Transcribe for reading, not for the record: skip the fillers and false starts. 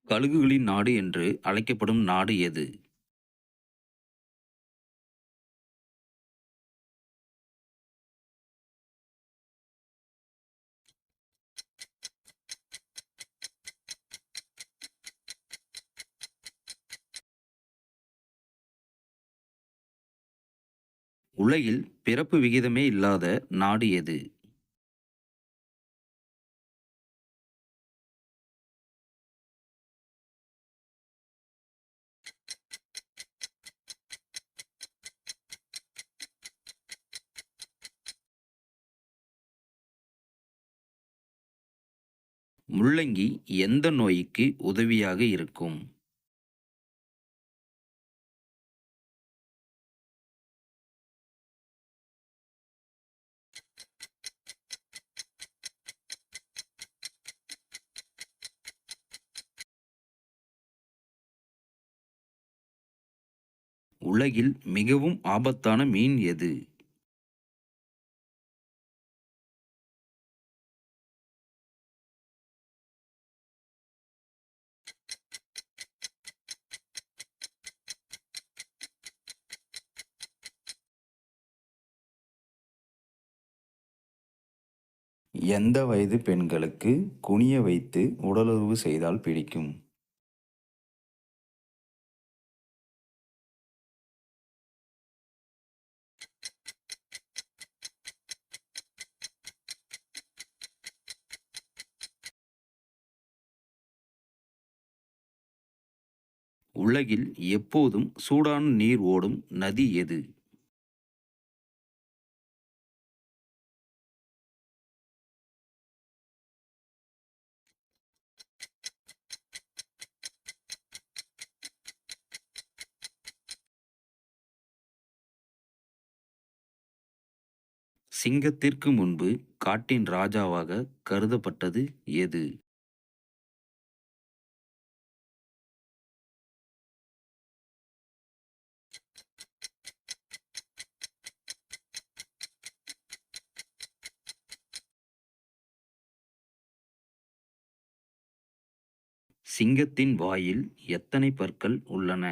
கழுகுகளின் நாடு என்று அழைக்கப்படும் நாடு எது? உலகில் பிறப்பு விகிதமே இல்லாத நாடு எது? முள்ளங்கி எந்த நோய்க்கு உதவியாக இருக்கும்? உலகில் மிகவும் ஆபத்தான மீன் எது? எந்த வயது பெண்களுக்கு குனிய வைத்து உடலுறவு செய்தால் பிடிக்கும்? உலகில் எப்போதும் சூடான நீர் ஓடும் நதி எது? சிங்கத்திற்கு முன்பு காட்டின் ராஜாவாக கருதப்பட்டது எது? சிங்கத்தின் வாயில் எத்தனை பற்கள் உள்ளன?